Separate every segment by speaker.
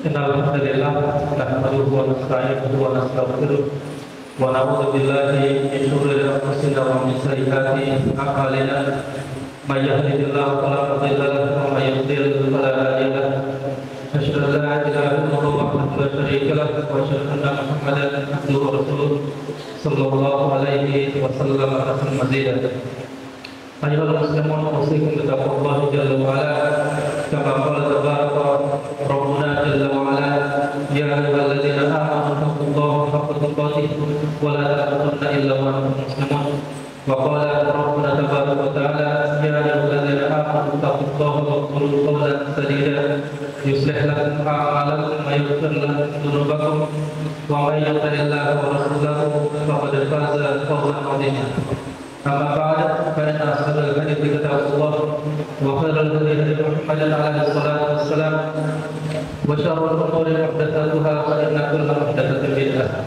Speaker 1: Innal hamdalillah nahmaduhu wa nasta'inuhu wa nastaghfiruh wa na'udzu billahi min shururi anfusina wa min sayyiati a'malina. May yahdihillahu fala mudilla lahu wa may yudlil fala hadiya lahu. Asyhadu an la ilaha illallah wahdahu la syarika lahu wa asyhadu anna Muhammadan abduhu wa rasuluh sallallahu alaihi wasallam rasul mazidah. Ayyuhal muslimun usikum bittaqwallahi jalla wa ala kama qala tabaraka rabbuna jalla wa ala ya ayyuhalladzina amanu taqullaha haqqa tuqatih wa la tamutunna illa wa antum muslimun wa qala rabbuna tabaraka wa ta'ala ya ayyuhalladzina amanu taqullaha wa qulu qawlan sadida yuslih lakum a'malakum wa yaghfir lakum dhunubakum wa may yuti'illaha wa rasulahu faqad faza fawzan 'azima. Amma ba'd, fa inna asdaqal hadithi kitabullah wa khairal hadi hadi Muhammadin alaihi salatu wassalam wa syarrul umuri muhdatsatuha fa inna kulla muhdatsatin bid'ah.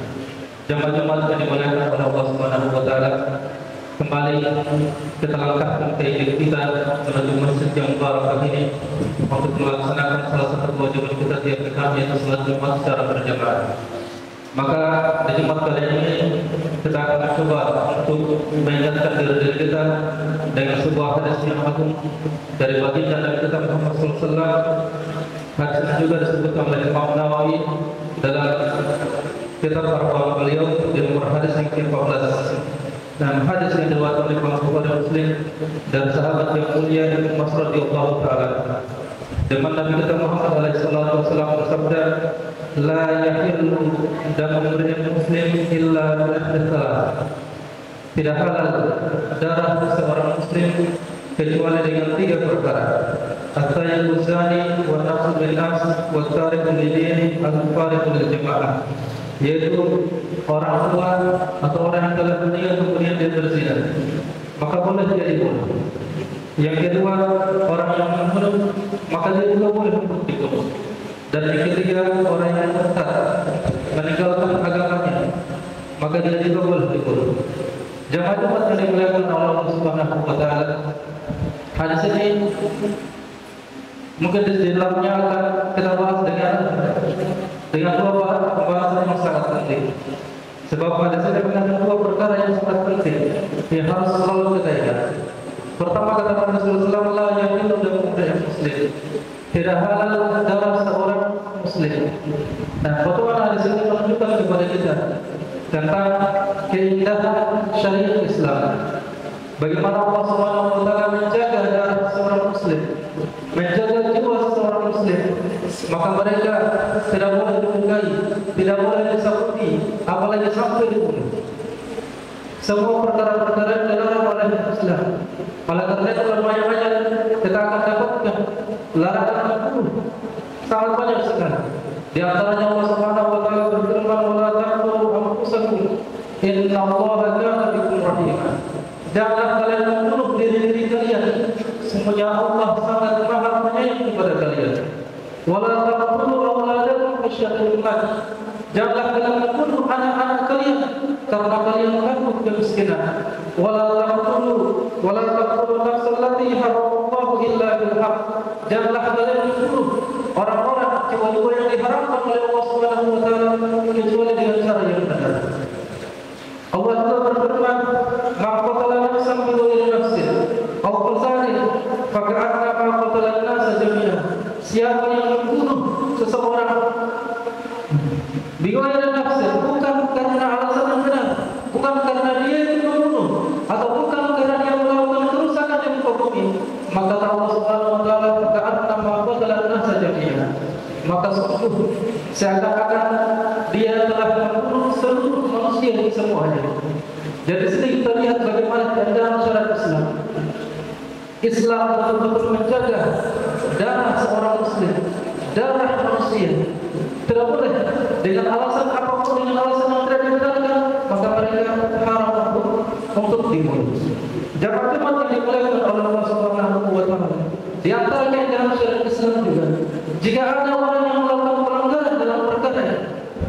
Speaker 1: Jamaah-jamaah yang dimuliakan oleh Allah Subhanahu wa taala, kembali kita langkahkan keinginan kita menuju masjid yang barakah ini untuk melaksanakan salah satu kewajiban kita tiap hari, yaitu salat Jumat secara berjamaah. Maka di Jumat kali ini kita akan coba untuk mengingatkan diri kita dengan sebuah hadis yang agung dari baginda Nabi kita Muhammad SAW. Hadis ini juga disebutkan oleh Imam Nawawi dalam kitab Arba'un beliau di nomor hadis yang ke-14. Dan hadis yang diriwayatkan oleh Imam Bukhari Muslim dan sahabat yang mulia Ibnu Mas'ud radhiyallahu taala. Di mana Nabi kita Muhammad alaihi salatu wasallam bersabda, la yahillu damu imri'in muslim illa bi-ihdatsah. Tidak halal darah seorang muslim kecuali dengan 3 perkara. At-tayyibuz zani wa nafsu bil nafs wa tariku lidini al-fariqu lil jamaah. Yaitu orang tua atau orang yang telah meninggal kemudian dia berzina, maka boleh dia dibunuh. Yang kedua, orang yang membunuh, maka dia juga boleh untuk dibunuh. Dan yang ketiga, orang yang murtad meninggalkan agamanya, maka dia juga boleh dibunuh. Jamaah-jamaah yang dimuliakan oleh Allah Subhanahu wa taala, hadis ini mungkin di dalamnya akan kita bahas dengan 2 pembahasan yang sangat penting. Sebab hadis ini mengandung 2 perkara yang sangat penting yang harus selalu kita ingat. Pertama, kata Rasulullah SAW, la yahillu damu imri'in muslim. Tidak halal darah seorang muslim. Nah, potongan hadis ini menunjukkan kepada kita tentang keindahan syariat Islam. Bagaimana Allah Subhanahu wa taala menjaga darah seorang muslim, menjaga jiwa seorang muslim. Maka mereka tidak boleh dilukai, tidak boleh disakuti, apalagi sampai dibunuh. Semua perkara-perkara yang dilarang oleh Islam. Oleh karena itu banyak kita akan dapatkan larangan membunuh sangat banyak sekali. Di antaranya Allah Subhanahu wa taala berfirman, "Wa la taqtulu anfusakum innallaha kana bikum rahima." Janganlah kalian membunuh diri kalian, sesungguhnya Allah sangat Maha Penyayang kepada kalian. Wa la taqtulu awladakum khashyata imlaq. Janganlah kalian membunuh anak-anak kalian karena kalian takut kemiskinan. Wa la taqtulu nafsa allati harramallahu illa bil haqq. Janganlah kalian membunuh orang-orang jiwa-jiwa yang diharamkan oleh Allah Subhanahu wa taala kecuali dengan cara yang benar. Allah telah berfirman, "Man qatala nafsan bighairi nafsin aw fasadin faqad qatala an-nasa jami'an." Siapa yang membunuh seseorang bighairi nafsin, bukan karena alasan yang benar, bukan karena dia itu membunuh, atau bukan karena dia melakukan kerusakan di muka bumi, maka Allah Subhanahu wa taala berkata, "Qatala an-nasa jami'an." Maka sungguh seakan-akan dia telah membunuh seluruh manusia di semuanya. Jadi sini kita lihat bagaimana keindahan syariat Islam. Islam betul-betul menjaga darah seorang muslim, darah manusia. Tidak boleh dengan alasan apapun, dengan alasan yang tidak dibenarkan, maka mereka haram untuk dibunuh. Jamaah-jamaah yang dimuliakan oleh Allah Subhanahu wa taala, di antara keindahan syariat Islam juga, jika ada orang yang melakukan pelanggaran dalam perkara,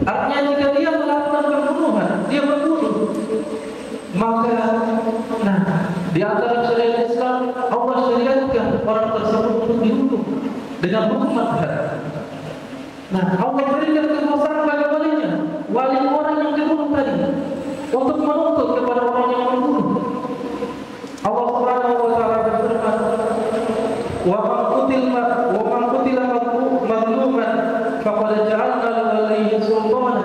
Speaker 1: artinya jika dia melakukan pembunuhan, dia membunuh, maka di antara syariat Islam Allah syariatkan orang tersebut untuk dihukum dengan hukuman had. Nah, Allah berikan kekuasaan pada walinya, wali orang yang dibunuh tadi, untuk menuntut kepada orang yang membunuh. Allah Subhanahu wa taala berfirman, "Wa man qutila mazluman faqad ja'alna lahu waliyyan sultana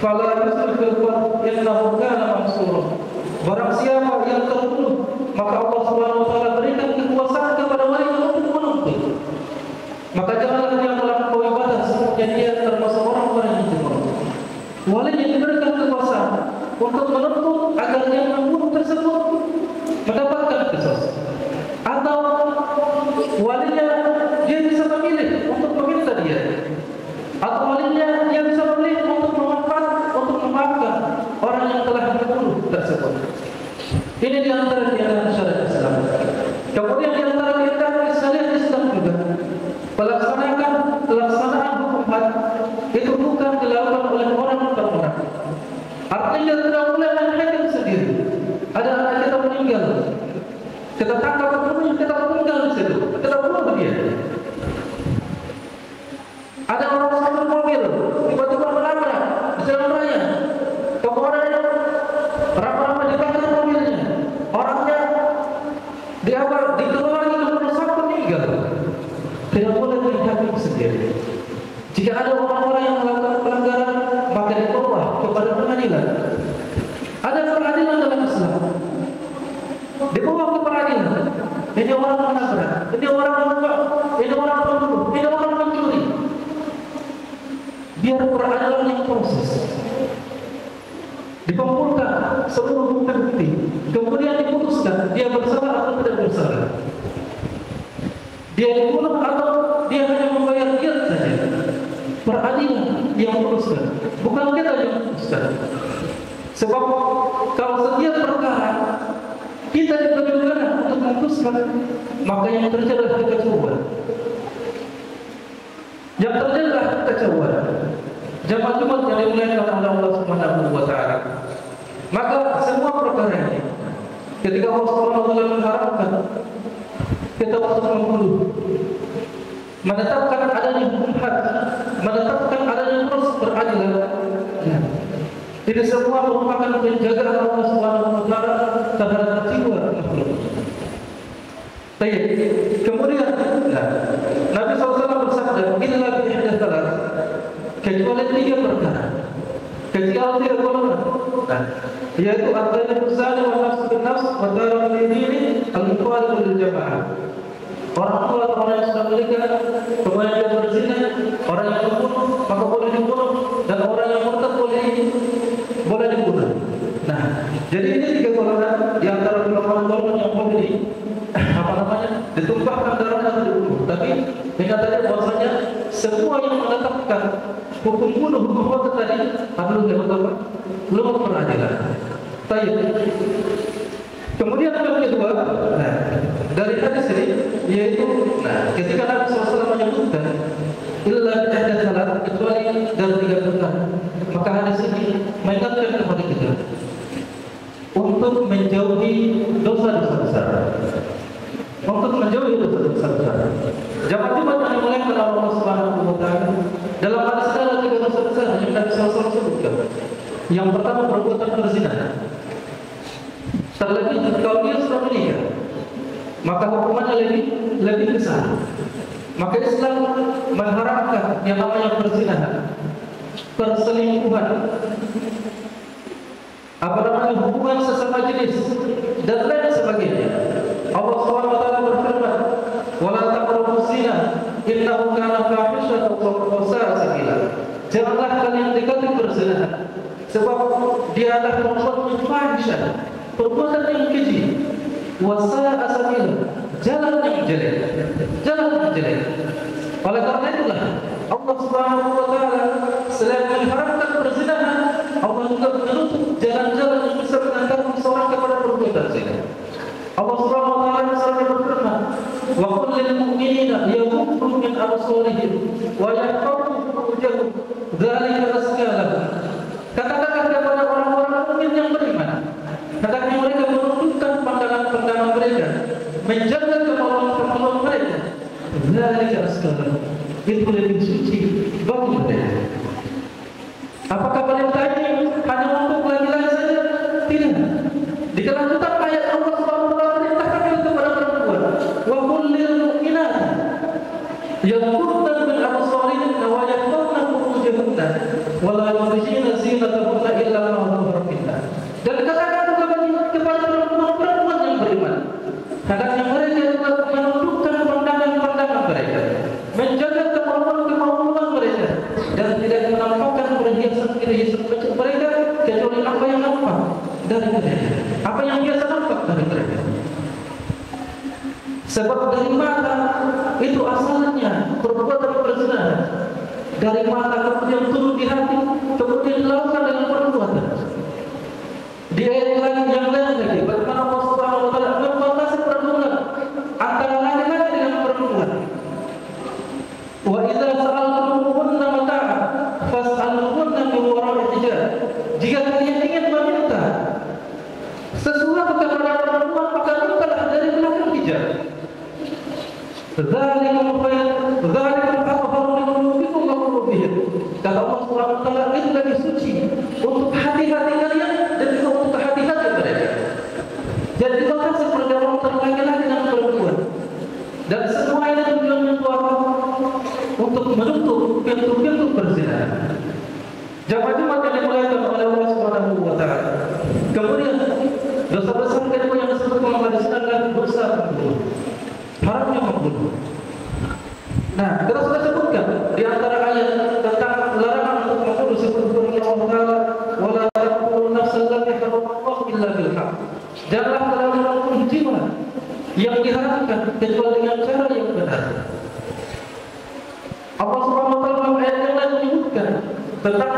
Speaker 1: fala yusrif fil qatl innahu kana mansura." Barang siapa yang terbunuh, maka Allah Subhanahu wa taala berikan kekuasaan kepada walinya untuk menuntut. Maka janganlah dia melampaui batas, dan dia termasuk orang-orang yang dibunuh. Walinya diberikan kekuasaan untuk menuntut agar yang membunuh tersebut mendapatkan qisas. Atau walinya dia bisa memilih untuk meminta dia. Atau walinya dia bisa memilih untuk memaafkan orang yang telah dibunuh tersebut. Ini di antara syariat Islam. Kemudian di antara syariat Islam juga pelaksanaan hukum had itu bukan dilakukan oleh orang per orang. Artinya tidak boleh main hakim sendiri. Ada anak kita meninggal, kita tangkap pembunuhnya, kita tinggal di situ, kita bunuh dia. Ada orang sambil mobil, tiba-tiba menabrak di jalan raya, kemudian ramai-ramai dibakar mobilnya, orangnya dikeluarkan kemudian sampai meninggal. Tidak boleh main hakim sendiri. Jika ada orang-orang yang melakukan pelanggaran, maka dibawa kepada pengadilan. Ada peradilan dalam Islam. Dibawa ke peradilan. Ini orang menabrak, ini orang membunuh, ini orang pembunuh, ini orang mencuri. Biar peradilan yang proses. Dikumpulkan seluruh bukti, kemudian diputuskan dia bersalah atau tidak bersalah. Dia dibunuh atau dia hanya membayar diat saja. Peradilan yang memutuskan, bukan kita yang memutuskan. Sebab kalau setiap perkara kita diberikan untuk memutuskan, maka yang terjadi adalah kekacauan. Yang terjadi adalah kekacauan. Jamaah Jumat yang dimuliakan oleh Allah Subhanahu wa taala. Maka semua perkara ini ketika Allah Subhanahu wa taala mengharamkan kita untuk membunuh, menetapkan adanya hukum had, menetapkan adanya proses peradilan. Ini semua merupakan penjagaan Allah Subhanahu wa taala terhadap jiwa makhluk. Baik. Kemudian Nabi SAW bersabda, "Illa bi ihdath thalath." Kecuali 3 perkara. Kecuali 3 golongan. Yaitu at-tayyib az-zani wa nafs bin nafs wa darul dini al-muqarrib lil jamaah. Orang tua atau orang yang sudah menikah, kemudian dia berzina, orang yang membunuh maka boleh dibunuh, dan orang yang murtad boleh dibunuh. Nah, jadi ini 3 golongan di antara golongan yang boleh ditumpahkan darahnya atau dibunuh. Tapi ingat saja bahwasanya semua yang menetapkan hukum bunuh, hukum mati tadi adalah belum peradilan. Baik. Kemudian yang kedua, dari hadis ini yaitu ketika Nabi SAW menyebutkan illa ihdath thalath, kecuali dari 3 perkara, maka hadis ini mengingatkan kepada kita untuk menjauhi dosa-dosa besar. Untuk menjauhi dosa-dosa besar. Jamaah Jumat yang dimuliakan Allah Subhanahu wa taala, dalam hadis ada 3 dosa besar yang Nabi SAW sebutkan. Yang pertama, perbuatan berzina. Terlebih kalau dia sudah menikah, maka hukumannya lebih besar. Maka Islam mengharamkan yang namanya perzinahan, perselingkuhan, hubungan sesama jenis dan lain sebagainya. Allah SWT berfirman, "Wala taqrabuz zina innahu kana fahishatan wa sa'a sabila." Janganlah kalian dekati perzinahan, sebab dia adalah perbuatan fahisyah, perbuatan yang keji, wa sa'a sabila, jalan yang jelek. Oleh karena itulah Allah Subhanahu wa taala selain mengharamkan perzinahan, Allah juga menutup jalan-jalan yang bisa mengantarkan seorang kepada perbuatan zina. Allah Subhanahu wa taala berfirman, "Wa qul lil mu'minina yaghuddu min absarihim wa yahfazu furujahum, dzalika azka lahum." Katakanlah kepada orang-orang mukmin yang beriman, hendaknya mereka menundukkan pandangan-pandangan mereka, menjaga kemaluan-kemaluan mereka. Dzalika azka lahum. Itu lebih suci merdeka. Apakah perintah ini hanya untuk laki-laki saja? Tidak. Di kelanjutan ayat Allah Subhanahu wa taala perintahkan kepada perempuan, wa qul lil mu'minat yaqulna min absarihinna wa yahfazna furujahunna wa la yubdina zinatahunna illa ma dhahara minha. Dan katakan juga kepada perempuan yang beriman, hendaknya mereka juga menundukkan pandangan mereka, menjaga kemampuan mereka, dan tidak menampakkan perhiasan mereka kecuali apa yang nampak dari mereka, apa yang biasa nampak dari mereka. Sebab dari mata itu asalnya perbuatan perzinahan, dari mata kemudian turun di hati, kemudian dilakukan dengan perbuatan. Di ayat lain yang lain lagi, bagaimana Allah Subhanahu wa taala membatasi perbuatan antara laki-laki dengan perempuan. Wa idza sa'altumuhunna mata'an fas'aluhunna min wara'i hijab. Jika kalian ingin meminta sesuatu kepada perempuan, maka mintalah dari belakang hijab. Dzalikum athharu liqulubikum wa qulubihim. Kata Allah Subhanahu wa taala, itu lebih suci untuk hati-hati kalian dan juga untuk hati-hati mereka. Jadi dibatasi pergaulan antara laki-laki dan perempuan. Dan semua ini tujuannya untuk apa? Untuk menutup pintu-pintu perzinahan. Jamaah-jamaah yang dimuliakan oleh Allah Subhanahu wa taala. Kemudian dosa besar kedua yang disebutkan oleh Islam adalah dosa membunuh. Haramnya membunuh. Nah, kita sudah sebutkan di antara ayat tentang larangan untuk membunuh seperti Allah Taala, wala taqtulu nafsan allati harrama illa bil haqq. Janganlah kalian membunuh jiwa yang diharamkan kecuali dengan cara yang benar. Allah Subhanahu wa taala dalam ayat yang lain menyebutkan tentang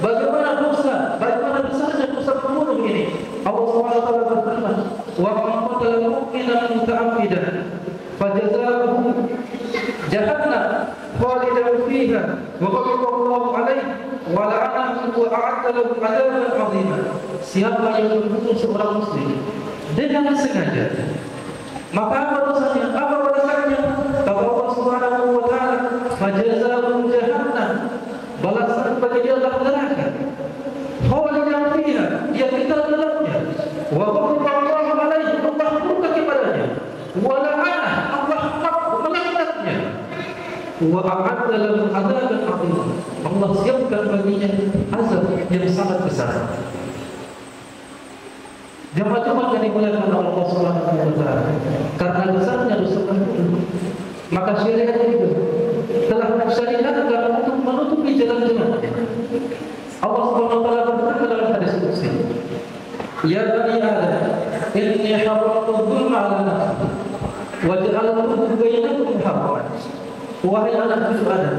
Speaker 1: bagaimana besarnya dosa pembunuh ini. Allah Subhanahu wa taala berfirman, "Wa man qatala mu'minan muta'ammidan fajazaohu jahannam khalidan fiha wa ghadiba Allahu alaihi wa la'anahu wa a'adda lahu 'adzaban 'azima." Siapa yang membunuh seorang muslim dengan sengaja, maka apa dosanya? Apa balasannya? Kata Allah Subhanahu wa taala, "Fajazaohu jahannam." Balasan bagi dia adalah neraka. Khalidan fiha, dia kekal dalamnya. Wa ghadiba Allahu alaihi, Allah murka kepadanya. Wa la'anahu, Allah melaknatnya. Wa a'adda lahu 'adzaban 'azima. Allah siapkan baginya azab yang sangat besar. Jemaah-jemaah yang dimuliakan oleh Allah Subhanahu wa taala, karena besarnya dosa pembunuh, maka syariat itu telah mensyariatkan untuk menutupi jalan-jalan. Allah Subhanahu wa taala berfirman dalam hadis qudsi, "Ya bani Adam, inni haramtu dzulma 'ala nafsi wa ja'altuhu bainakum muharraman." Wahai anak cucu Adam,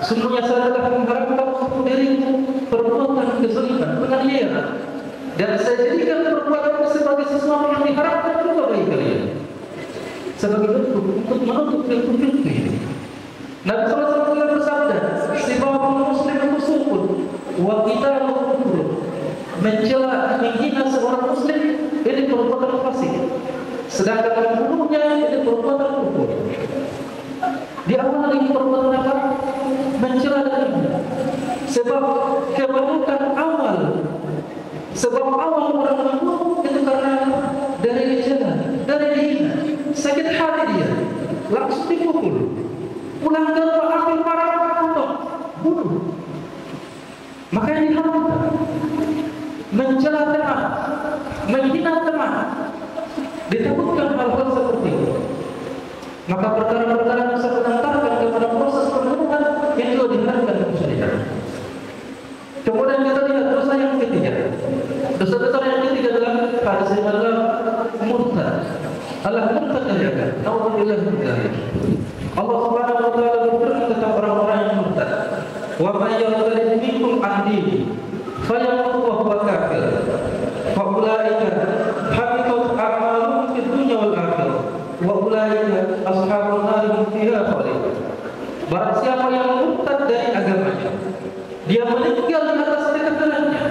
Speaker 1: sungguhnya saya telah mengharamkan untuk dirimu perbuatan kezaliman, penganiayaan, dan saya jadikan perbuatan sebagai sesuatu yang diharapkan juga bagi kalian, sebagai bentuk untuk menutup pintu-pintu ini. Nabi SAW bersabda, "Sibabul muslim fusuqun wa qitaluhu kufrun." Mencela, menghina seorang muslim ini perbuatan fasik, sedangkan membunuhnya ini perbuatan kufur. Di awal ini perbuatan apa? Mencela dan menghina. Sebab keburukan awal, sebab awal orang membunuh itu karena dari dicela, dari dihina, sakit hati dia, langsung dipukul. Pulang ke rumah, ambil parang, bunuh. Maka yang diharamkan mencela teman, menghina teman, ditakutkan hal-hal seperti itu. Maka perkara-perkara yang bisa mengantarkan kepada proses pembunuhan yang juga diharamkan dalam syariat. Kemudian kita lihat dosa yang ketiga. Dosa besar yang ketiga adalah hadis yang adalah murtad. Al-murtad adalah naudzubillah min dzalik. Allah Subhanahu wa taala berfirman tentang orang-orang yang murtad, "Wa may yartad minkum 'an dinihi fayamut wa huwa kafir, fa ulaika habitat a'maluhum fid dunya wal akhirah, wa ulaika ashabun nar hum fiha khalidun." Barang siapa yang murtad dari agamanya, dia meninggal di atas kekafirannya,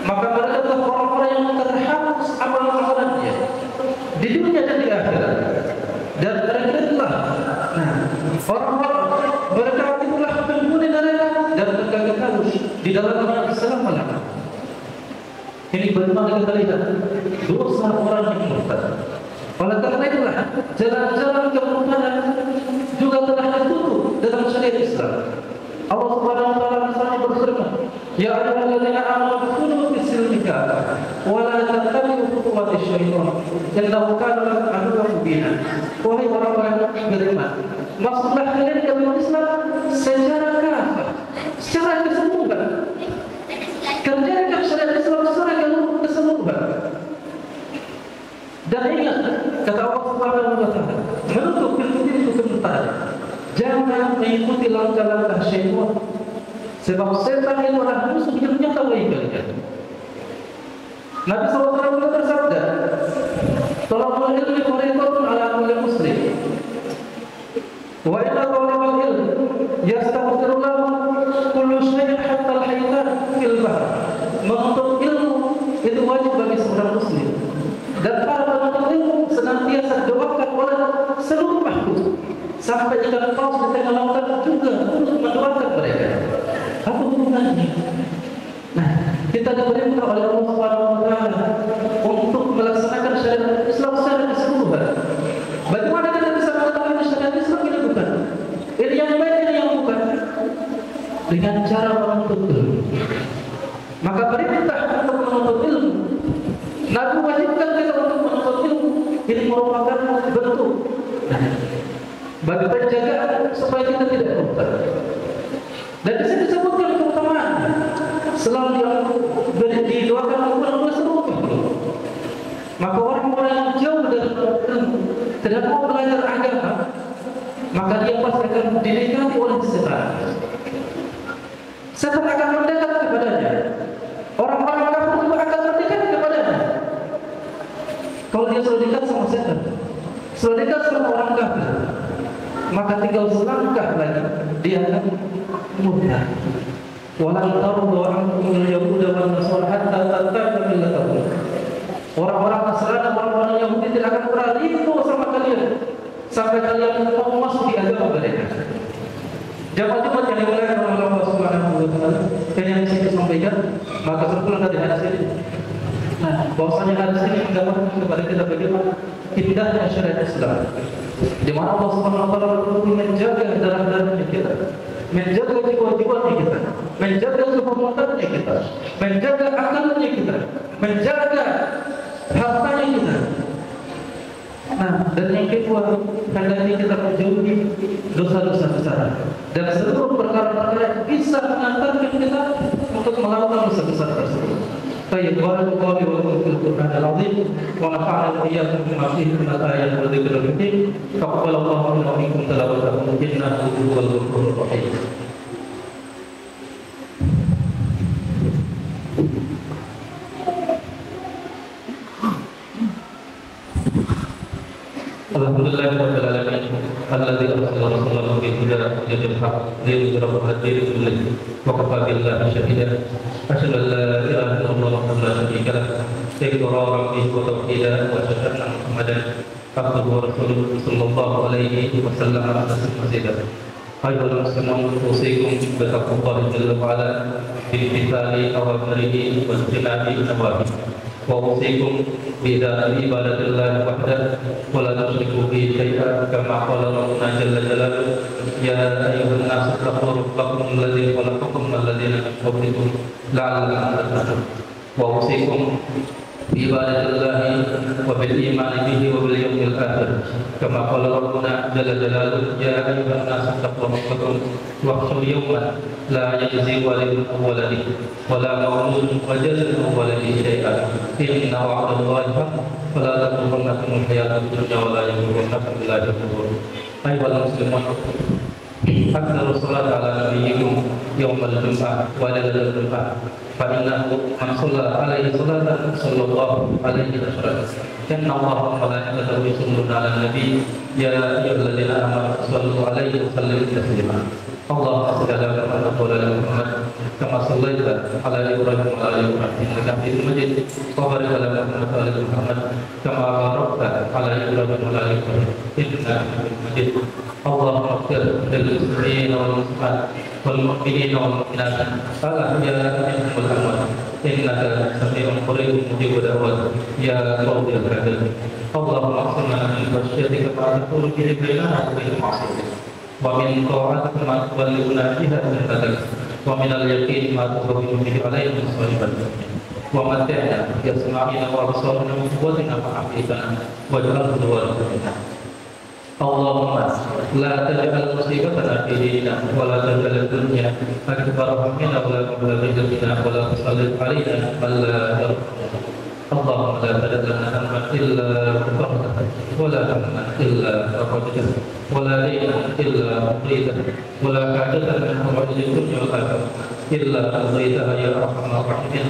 Speaker 1: maka mereka adalah orang-orang yang terhapus amal-amalannya di dunia dan di akhirat. Dan mereka itulah orang-orang, mereka itulah penghuni neraka di dalam Islam mana? Ini bagaimana kita lihat dosa orang yang murtad. Oleh karena itulah jalan-jalan kemurtadan juga telah ditutup dalam syariat Islam. Allah Subhanahu wa taala misalnya berfirman, "Ya ayyuhalladzina amanu khudhu fis-silmi wa la tattabi'u khutuwatis syaitan, innahu kana lakum aduwwan mubina." Wahai orang-orang yang beriman, maksudlah kalian dalam Islam secara kafah, secara keseluruhan. Kerjakan syariat Islam secara keseluruhan. Dan ingat kata Allah Subhanahu wa taala, menutup pintu-pintu kemurtadan. Jangan mengikuti langkah-langkah syaitan, sebab setan itu adalah musuh yang nyata bagi kalian. Nabi SAW bersabda, "Talabul ilmi fardhatun 'ala kulli muslim. Wa inna talabal ilm yastaghfirullah kullu syai'in hatta al-haytan fil bahr." Menuntut ilmu itu wajib bagi seorang muslim. Dan para penuntut ilmu senantiasa doakan oleh seluruh makhluk. Sampai ikan paus di tengah lautan juga untuk mendoakan mereka. Apa hubungannya? Nah, kita diperintah oleh Allah Subhanahu wa taala untuk melaksanakan syariat Islam secara keseluruhan. Bagaimana kita bisa mengetahui syariat Islam ini bukan? Ini yang baik, ini yang bukan. Dengan cara menuntut ilmu. Maka perintah untuk menuntut ilmu, Nabi wajibkan kita untuk menuntut ilmu. Ini merupakan bentuk bagi penjagaan supaya kita tidak murtad. Dan di sini disebutkan keutamaan selalu yang didoakan oleh seluruh makhluk. Maka orang-orang yang jauh dari ilmu, tidak mau belajar agama, maka dia pasti akan didekati oleh setan. Setan akan mendekat kepadanya. Orang-orang kafir juga akan mendekat kepadanya. Kalau dia sudah dekat sama setan, sudah dekat sama orang kafir, maka tinggal selangkah lagi dia akan murtad. Walan tardu ankum al-yahuda wan nasara hatta tattabi'u millatahum. Orang-orang Nasrani, orang-orang Yahudi tidak akan pernah ridho sama kalian sampai kalian mau masuk di agama mereka. Jamaah Jumat yang dimuliakan oleh Allah Subhanahu wa taala, yang saya sampaikan, maka kesimpulan dari hadis ini, bahwasanya hadis ini menggambarkan kepada kita bagaimana indahnya syariat Islam, di mana Allah Subhanahu wa taala betul-betul menjaga darah-darahnya kita, menjaga jiwa-jiwanya kita, menjaga kehormatannya kita, menjaga akalnya kita, menjaga hartanya kita. Nah, dan yang kedua, hendaknya kita menjauhi dosa-dosa besar dan seluruh perkara-perkara yang bisa mengantarkan kita untuk melakukan dosa besar tersebut. Baik, barakallahu wa lakum fil Qur'anil azim wa nafa'ana wa iyyakum bima fihi min al-ayati wa dzikril hakim. Taqabbalallahu minna wa minkum tilawatahu innahu huwal ghafurur rahim. Alhamdulillahirabbil alamin alladzi arsala rasulahu bil huda wa dinil haqq liyudhhirahu 'ala ad-dini kullihi wa kafa billahi shahidan. Asyhadu an la ilaha illallah wahdahu la syarika lahu iqraran bihi wa tawhidan wa asyhadu anna Muhammadan abduhu wa rasuluhu sallallahu alaihi wasallam tasliman. Ayyuhal muslimun usikum bi taqwallahi jalla wa ala bi imtithali awamirihi wa ijtinabi nawahihi. وأوصيكم بعبادة الله وحده ولا تشركوا به شيئا كما قال ربنا جل جلاله يا أيها الناس اتقوا ربكم الذي خلقكم والذين من قبلكم لعلكم تتقون وأوصيكم بعبادة الله وبالإيمان به وباليوم الآخر كما قال ربنا جل جلاله يا أيها الناس اتقوا ربكم واخشوا يوما لا يجزي والد عن ولده ولا مولود وجزء عن ولده شيئا إن وعد الله حق فلا تغرنكم الحياة الدنيا ولا يغرنكم بالله الغرور. أيها المسلمون أكثر الصلاة على نبيكم يوم الجمعة وليلة الجمعة فإنه من صلى عليه صلاة صلى الله عليه وسلم إن الله وملائكته يصلون على النبي يا أيها الذين آمنوا صلوا عليه وسلموا تسليما. اللهم صل على محمد وعلى آل محمد كما صليت على إبراهيم وعلى آل إبراهيم إنك حميد مجيد وبارك على محمد وعلى آل محمد كما باركت على إبراهيم وعلى آل إبراهيم إنك حميد مجيد اللهم اغفر للمسلمين والمسلمات والمؤمنين والمؤمنات الأحياء منهم والأموات إنك سميع قريب مجيب الدعوات يا قوي العدل اللهم اقسمنا من خشيتك ما تحول به بيننا وبين معصيتك ومن طاعتك ما تبلغنا بها جنتك ومن اليقين ما تهون به علينا مصائب الدنيا ومتعنا بأسماعنا وأبصارنا وقوتنا ما أحييتنا واجعله الوارث منا اللهم لا تجعل مصيبتنا في ديننا ولا تجعل الدنيا أكبر همنا ولا مبلغ علمنا ولا تسلط علينا من لا يرحمنا اللهم لا تدع لنا هما إلا غفرته ولا هما إلا فرجته ولا دينا إلا قضيته ولا حاجة من حوائج الدنيا والآخرة إلا قضيتها يا أرحم الراحمين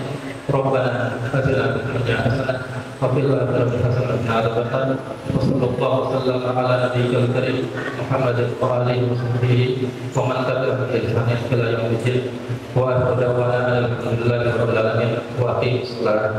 Speaker 1: ربنا آتنا في الدنيا حسنة وفي الآخرة حسنة وقنا عذاب النار وصلى الله وسلم على نبينا الكريم محمد وآله وصحبه ومن تبعهم بإحسان إلى يوم الدين وآخر دعوانا الحمد لله رب العالمين وأقيموا الصلاة